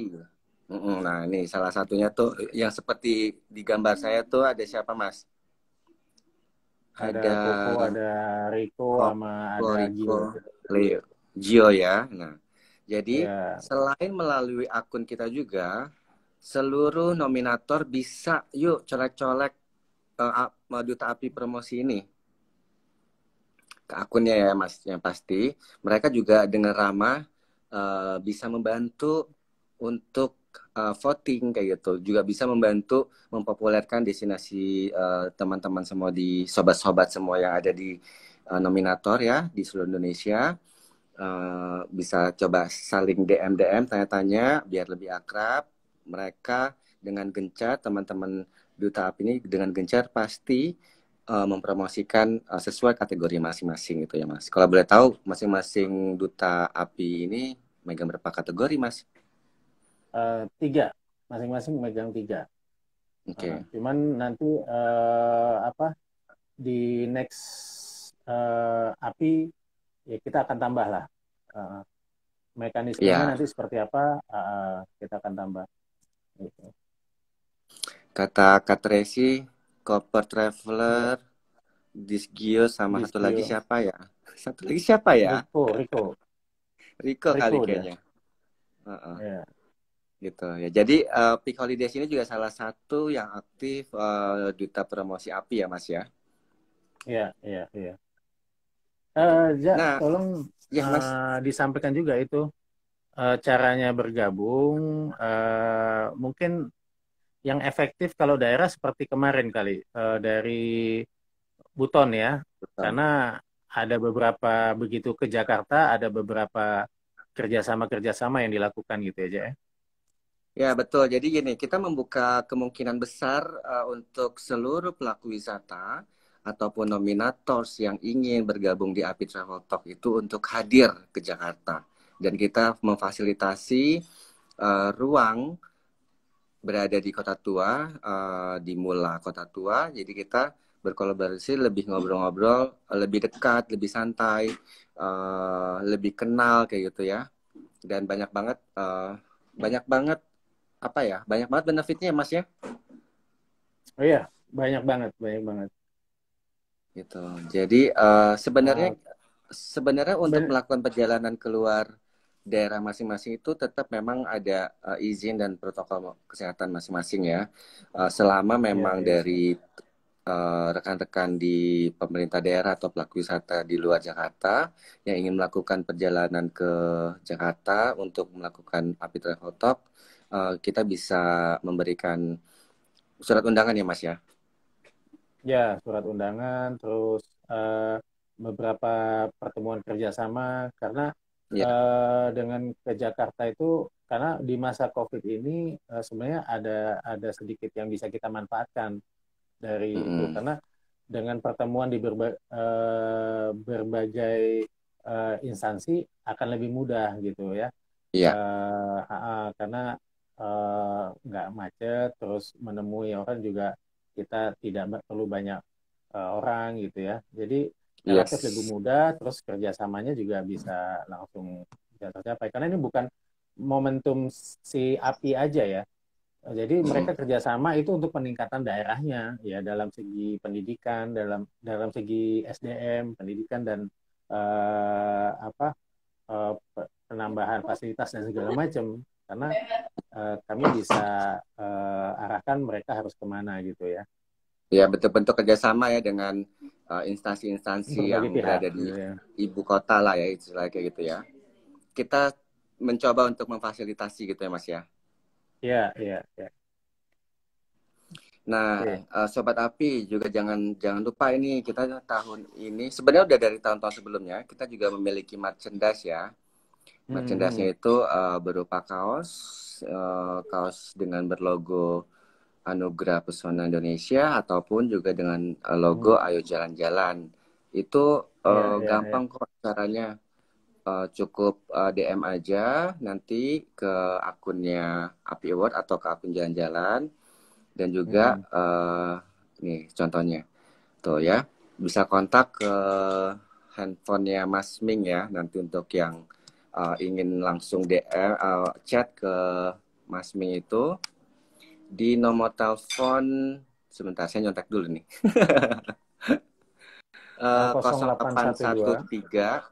Nah ini salah satunya tuh yang seperti di gambar saya tuh ada siapa Mas? Ada Ada Koko, ada Rico, sama Koko, ada Rico, Gio. Leo, Gio ya. Nah, jadi Ya, selain melalui akun kita juga, seluruh nominator bisa yuk colek-colek duta api promosi ini ke akunnya ya Mas. Yang pasti mereka juga dengan ramah bisa membantu untuk voting kayak gitu. Juga bisa membantu mempopulerkan destinasi teman-teman semua di sobat-sobat semua yang ada di nominator ya di seluruh Indonesia. Bisa coba saling DM tanya-tanya biar lebih akrab. Mereka dengan gencar, teman-teman duta api ini dengan gencar pasti mempromosikan sesuai kategori masing-masing gitu ya Mas. Kalau boleh tahu masing-masing duta api ini megang berapa kategori Mas? 3, masing-masing megang 3. Oke. Cuman nanti di next API ya kita akan tambah lah. Mekanismenya Ya, nanti seperti apa kita akan tambah. Gitu. kata Kak Tracy, Copper Ya, Traveler, Disgio sama satu lagi Disgio. siapa ya? Satu lagi siapa ya? Rico Rico kali udah. kayaknya. Ya. Gitu ya. Jadi Peak Holidays ini juga salah satu yang aktif duta promosi API ya Mas ya. Iya. Nah, Tolong ya Mas. disampaikan juga itu caranya bergabung. Mungkin yang efektif kalau daerah seperti kemarin kali dari Buton ya, karena ada beberapa begitu ke Jakarta ada beberapa kerjasama yang dilakukan gitu aja ya. Ya betul. Jadi gini, kita membuka kemungkinan besar untuk seluruh pelaku wisata ataupun nominators yang ingin bergabung di API Travel Talk itu untuk hadir ke Jakarta. Dan kita memfasilitasi ruang berada di Kota Tua, di Mula Kota Tua. Jadi kita berkolaborasi lebih ngobrol-ngobrol, lebih dekat, lebih santai, lebih kenal kayak gitu ya. Dan banyak banget banyak banget benefitnya Mas ya. Oh iya, banyak banget. Gitu. Jadi sebenarnya untuk melakukan perjalanan keluar daerah masing-masing itu tetap memang ada izin dan protokol kesehatan masing-masing ya. Selama memang dari rekan-rekan di pemerintah daerah atau pelaku wisata di luar Jakarta yang ingin melakukan perjalanan ke Jakarta untuk melakukan API Travel Talk, kita bisa memberikan surat undangan ya Mas ya? Ya, surat undangan, terus beberapa pertemuan kerjasama, karena dengan ke Jakarta itu, karena di masa COVID ini sebenarnya ada sedikit yang bisa kita manfaatkan dari itu, karena dengan pertemuan di berbagai instansi akan lebih mudah gitu ya. Iya. Karena nggak macet, terus menemui orang juga kita tidak perlu banyak orang gitu ya. Jadi relatif lebih mudah, terus kerjasamanya juga bisa langsung tercapai. Karena ini bukan momentum si API aja ya, Jadi mereka kerjasama itu untuk peningkatan daerahnya, ya dalam segi pendidikan, dalam segi SDM, pendidikan dan penambahan fasilitas dan segala macam. Karena kami bisa arahkan mereka harus kemana gitu ya. Ya, bentuk-bentuk kerjasama ya dengan instansi-instansi yang berada di ibu kota lah ya, istilahnya kayak gitu ya. Kita mencoba untuk memfasilitasi gitu ya Mas ya. Iya, iya, iya. Nah, Sobat Api juga jangan lupa ini kita tahun ini sebenarnya udah dari tahun-tahun sebelumnya kita juga memiliki merchandise ya. Merchandise-nya itu berupa kaos dengan berlogo Anugerah Pesona Indonesia ataupun juga dengan logo Ayo Jalan-Jalan. Itu gampang kok caranya. Cukup DM aja nanti ke akunnya Api Award atau ke akun Jalan-Jalan. Dan juga nih contohnya tuh ya, bisa kontak ke handphonenya Mas Ming ya nanti untuk yang ingin langsung DM chat ke Mas Ming itu di nomor telepon, sebentar saya nyontek dulu nih. 0813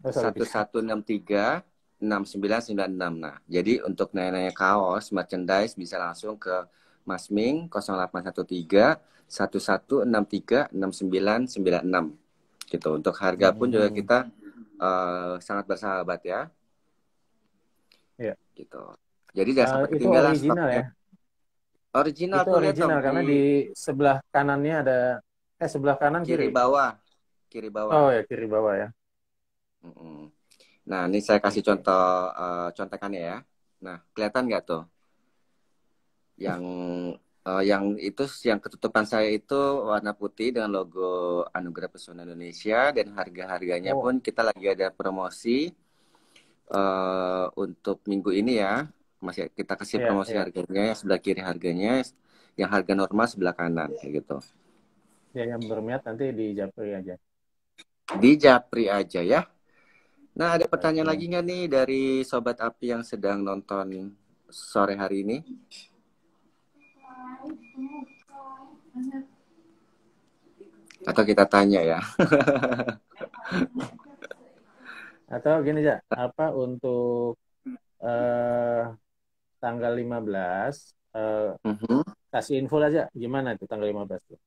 1163 6996. Nah, jadi untuk nanya-nanya kaos, merchandise bisa langsung ke Mas Ming 0813 1163 6996 gitu. Untuk harga pun juga kita sangat bersahabat ya. Iya. Gitu. Jadi jangan sampai ketinggalan stoknya. Original itu original karena di sebelah kanannya ada sebelah kanan kiri bawah. Kiri bawah. Oh ya, kiri bawah ya. Nah, ini saya kasih contoh contekannya ya. Nah, kelihatan nggak tuh? Yang ketutupan saya itu warna putih dengan logo Anugerah Pesona Indonesia dan harga-harganya pun kita lagi ada promosi untuk minggu ini ya. Masih kita kasih promosi harganya sebelah kiri harganya, yang harga normal sebelah kanan kayak gitu. Ya, yang berminat nanti di Japri aja. Di Japri aja ya. Nah, ada pertanyaan lagi nggak nih dari Sobat Api yang sedang nonton sore hari ini? Atau kita tanya ya? Atau gini aja, apa untuk tanggal 15, kasih info aja gimana itu tanggal 15 tuh?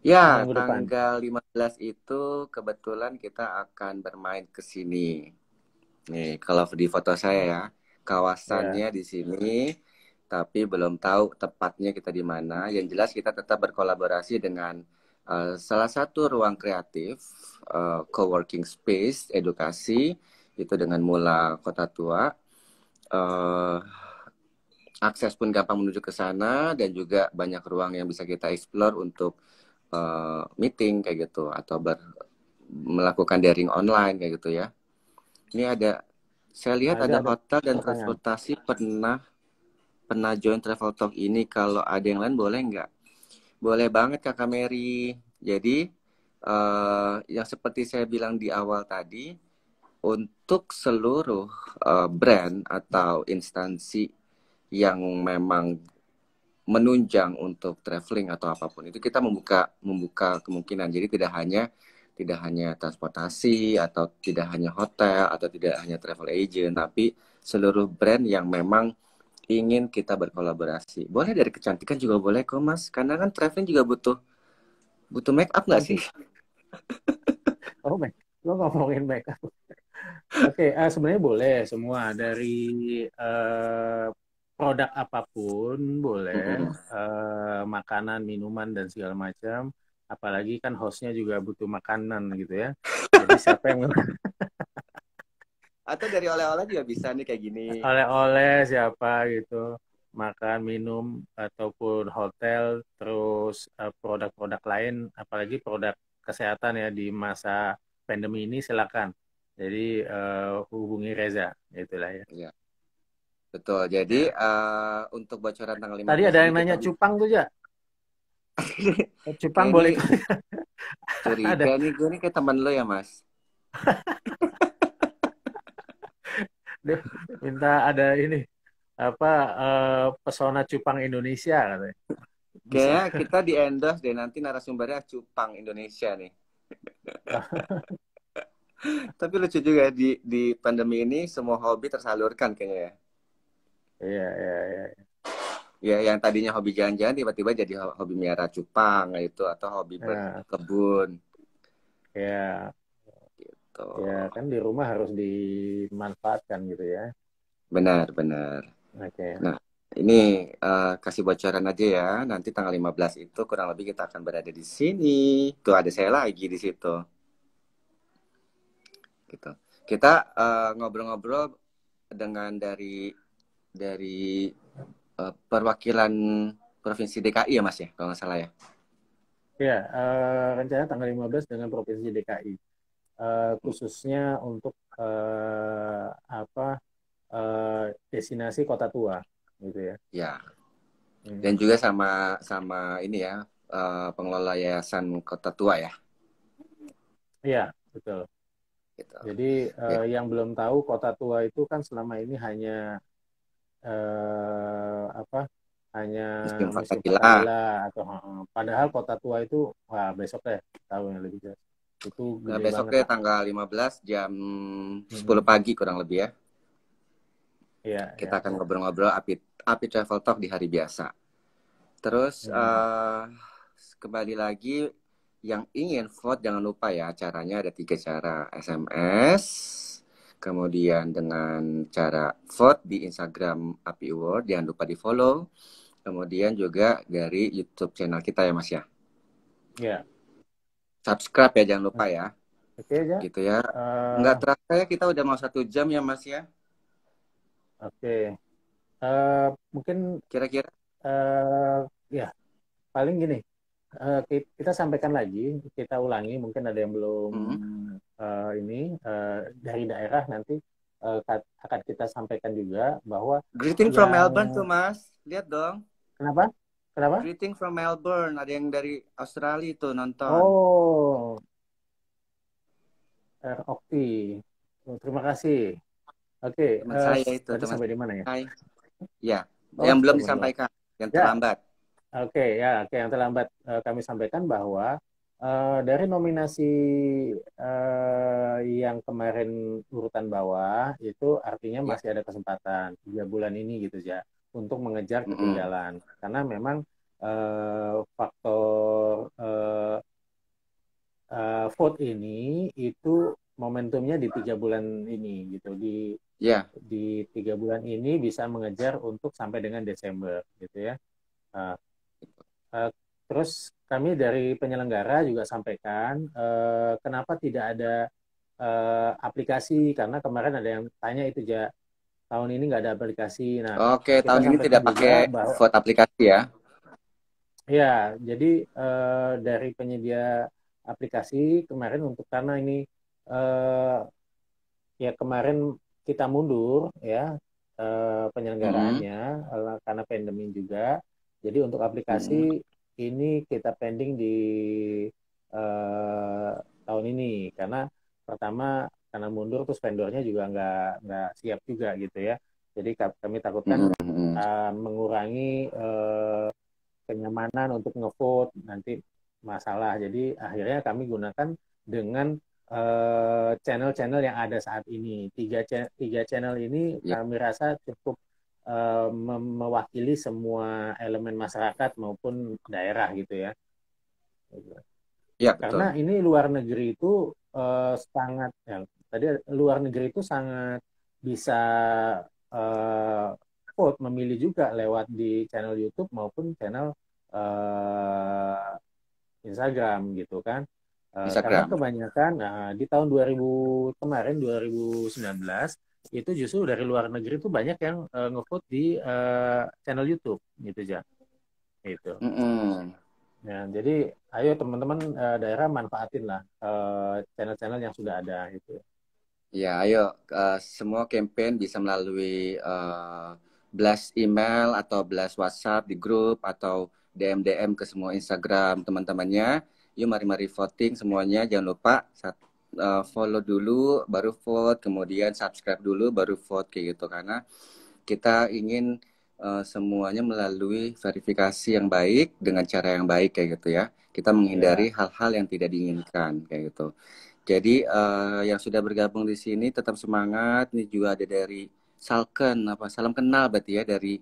Ya, tanggal 15 itu kebetulan kita akan bermain ke sini. Nih, kalau di foto saya ya, kawasannya di sini, tapi belum tahu tepatnya kita di mana. Yang jelas kita tetap berkolaborasi dengan salah satu ruang kreatif, coworking space, edukasi, itu dengan Mula Kota Tua. Akses pun gampang menuju ke sana dan juga banyak ruang yang bisa kita explore untuk meeting kayak gitu atau melakukan daring online kayak gitu ya. Ini saya lihat ada hotel dan transportasi pernah join Travel Talk ini. Kalau ada yang lain boleh nggak? Boleh banget Kakak Mary. Jadi yang seperti saya bilang di awal tadi, untuk seluruh brand atau instansi yang memang menunjang untuk traveling atau apapun itu kita membuka kemungkinan. Jadi tidak hanya transportasi atau tidak hanya hotel atau tidak hanya travel agent, tapi seluruh brand yang memang ingin kita berkolaborasi. Boleh dari kecantikan juga boleh kok Mas, karena kan traveling juga butuh make up nggak sih? Oh, lo ngomongin make up. Oke, sebenarnya boleh semua dari produk apapun boleh, makanan, minuman dan segala macam. Apalagi kan hostnya juga butuh makanan gitu ya. Jadi siapa yang atau dari oleh-oleh juga bisa nih kayak gini. Oleh-oleh siapa gitu, makan, minum ataupun hotel, terus produk-produk lain, apalagi produk kesehatan ya di masa pandemi ini silakan. Jadi hubungi Reza, itulah ya. Iya. Betul. Jadi untuk bocoran tanggal 15 tadi ada yang nanya cupang tuh ya. Cupang boleh. Curiga nih, gue nih kayak teman lo ya Mas. Minta ada ini apa pesona cupang Indonesia katanya. Bisa. Kayaknya kita di endorse deh nanti narasumbernya cupang Indonesia nih. Tapi lucu juga di pandemi ini semua hobi tersalurkan kayaknya ya. Iya, iya, iya. Ya, yang tadinya hobi jalan-jalan tiba-tiba jadi hobi miara cupang itu atau hobi berkebun. Ya. Gitu. Ya, kan di rumah harus dimanfaatkan gitu ya. Benar, benar. Oke. Nah, ini kasih bocoran aja ya. Nanti tanggal 15 itu kurang lebih kita akan berada di sini. Tuh ada saya lagi di situ. Gitu. Kita ngobrol-ngobrol dengan dari perwakilan Provinsi DKI ya Mas ya, kalau nggak salah ya. Ya, rencana tanggal 15 dengan Provinsi DKI. Khususnya untuk destinasi Kota Tua gitu ya. Ya. Dan juga sama ini ya, pengelola Yayasan Kota Tua ya. Iya, betul. Gitu. Jadi yang belum tahu Kota Tua itu kan selama ini hanya musim Fathahillah atau padahal Kota Tua itu besok deh tahu yang lebih jelas. Itu gede besoknya banget. Tanggal 15 jam 10 pagi kurang lebih ya. Iya. Kita akan ngobrol-ngobrol Api Travel Talk di hari biasa. Terus kembali lagi yang ingin vote jangan lupa ya, caranya ada 3 cara. SMS, kemudian dengan cara vote di Instagram Api Award, jangan lupa di follow. Kemudian juga dari YouTube channel kita ya Mas ya. Iya. Subscribe ya jangan lupa ya. Oke ya. Gitu ya. Nggak terasa ya kita udah mau 1 jam ya Mas ya. Oke. Mungkin kira-kira ya paling gini. Kita sampaikan lagi, kita ulangi, mungkin ada yang belum dari daerah nanti akan kita sampaikan juga bahwa greeting from Melbourne tuh Mas, lihat dong. Kenapa? Greeting from Melbourne, ada yang dari Australia tuh nonton. Oh, Okti, terima kasih. Oke, teman saya itu teman sampai di mana ya? Hai. Ya, yang belum disampaikan, yang terlambat. Oke, yang terlambat kami sampaikan bahwa dari nominasi yang kemarin urutan bawah itu artinya masih ada kesempatan 3 bulan ini gitu ya untuk mengejar ketinggalan karena memang faktor vote ini itu momentumnya di 3 bulan ini gitu di 3 bulan ini bisa mengejar untuk sampai dengan Desember gitu ya. Terus kami dari penyelenggara juga sampaikan kenapa tidak ada aplikasi karena kemarin ada yang tanya itu ya tahun ini nggak ada aplikasi. Nah, oke, tahun ini tidak pakai vote aplikasi ya? Ya, jadi dari penyedia aplikasi kemarin untuk karena ini ya kemarin kita mundur ya penyelenggaraannya karena pandemi juga. Jadi untuk aplikasi ini kita pending di tahun ini karena pertama karena mundur terus vendornya juga nggak siap juga gitu ya. Jadi kami takutkan mengurangi kenyamanan untuk ngevote nanti masalah. Jadi akhirnya kami gunakan dengan channel-channel yang ada saat ini. Tiga channel ini kami rasa cukup mewakili semua elemen masyarakat maupun daerah gitu ya. Ya, karena ini luar negeri itu sangat luar negeri itu sangat bisa vote memilih juga lewat di channel YouTube maupun channel Instagram gitu kan. Karena kebanyakan di tahun 2019 itu justru dari luar negeri itu banyak yang ngevote di channel YouTube gitu ya. Gitu. Ya, jadi ayo teman-teman daerah manfaatin lah channel-channel yang sudah ada gitu. Ya, ayo semua campaign bisa melalui blast email atau blast WhatsApp di grup atau DM ke semua Instagram teman-temannya. Yuk mari voting semuanya, jangan lupa follow dulu baru vote, kemudian subscribe dulu baru vote kayak gitu karena kita ingin semuanya melalui verifikasi yang baik dengan cara yang baik kayak gitu ya. Kita menghindari hal-hal yang tidak diinginkan kayak gitu. Jadi yang sudah bergabung di sini tetap semangat. Ini juga ada dari Salken, salam kenal berarti ya dari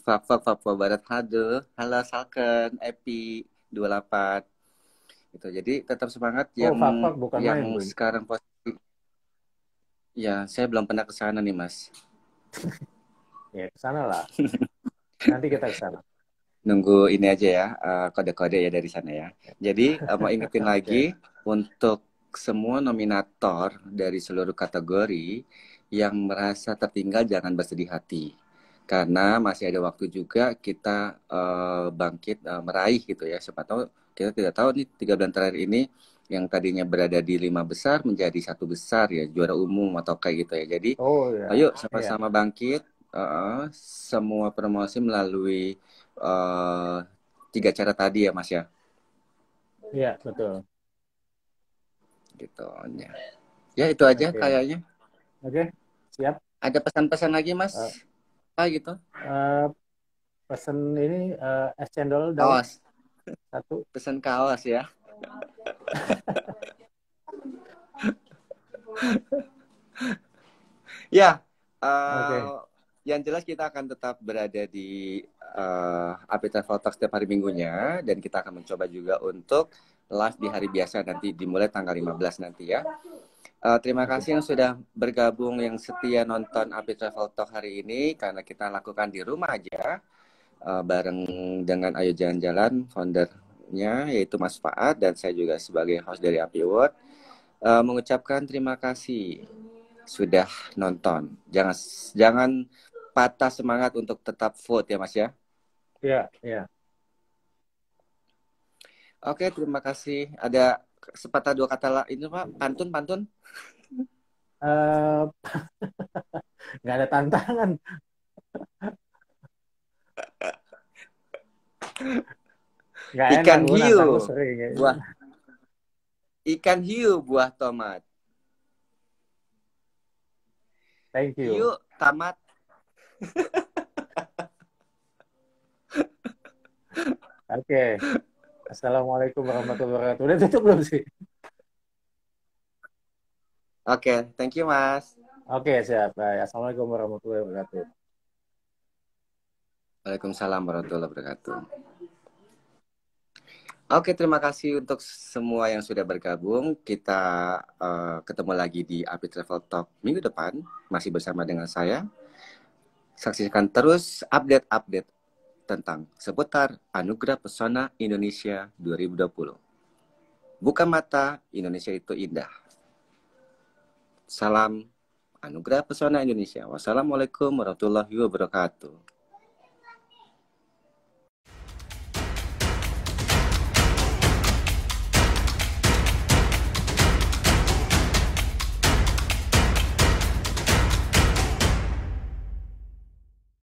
Fak Papua Barat. Halo Salken, Epi 28. Gitu. Jadi tetap semangat yang bukan yang main, sekarang posisi. Ya, saya belum pernah ke sana nih, Mas. Ya, ke sana lah. Nanti kita ke sana. Nunggu ini aja ya, kode-kode ya dari sana ya. Jadi mau ingetin lagi untuk semua nominator dari seluruh kategori yang merasa tertinggal jangan bersedih hati. Karena masih ada waktu juga kita bangkit meraih gitu ya. Siapa tahu kita tidak tahu nih 3 bulan terakhir ini yang tadinya berada di 5 besar menjadi 1 besar ya, juara umum atau kayak gitu ya. Jadi ayo sama-sama bangkit. Semua promosi melalui 3 cara tadi ya Mas ya. Iya betul. Gitu ya itu aja kayaknya. Oke, siap. Ada pesan-pesan lagi Mas? Gitu? Pesan ini es cendol kaos. 1. Pesan kaos ya. Ya. Yang jelas kita akan tetap berada di Api Travel Talk setiap hari minggunya dan kita akan mencoba juga untuk live di hari biasa nanti dimulai tanggal 15 nanti ya. Terima kasih yang sudah bergabung, yang setia nonton Api Travel Talk hari ini karena kita lakukan di rumah aja bareng dengan Ayo Jalan-Jalan foundernya yaitu Mas Faad dan saya juga sebagai host dari Api Award mengucapkan terima kasih sudah nonton. Jangan patah semangat untuk tetap vote ya Mas ya. Iya. Oke, terima kasih. Ada sepatah 2 kata lah ini Pak, pantun. Nggak ada tantangan. Ikan hiu buah tomat. Thank you. Hiu tamat. Oke. Assalamualaikum warahmatullahi wabarakatuh. Udah tutup belum sih? Oke, thank you Mas. Oke, siap. Baik. Assalamualaikum warahmatullahi wabarakatuh. Waalaikumsalam warahmatullahi wabarakatuh. Oke, terima kasih untuk semua yang sudah bergabung. Kita ketemu lagi di Api Travel Talk minggu depan, masih bersama dengan saya. Saksikan terus update-update tentang seputar Anugerah Pesona Indonesia 2020. Buka mata, Indonesia itu indah. Salam Anugerah Pesona Indonesia. Wassalamualaikum warahmatullahi wabarakatuh.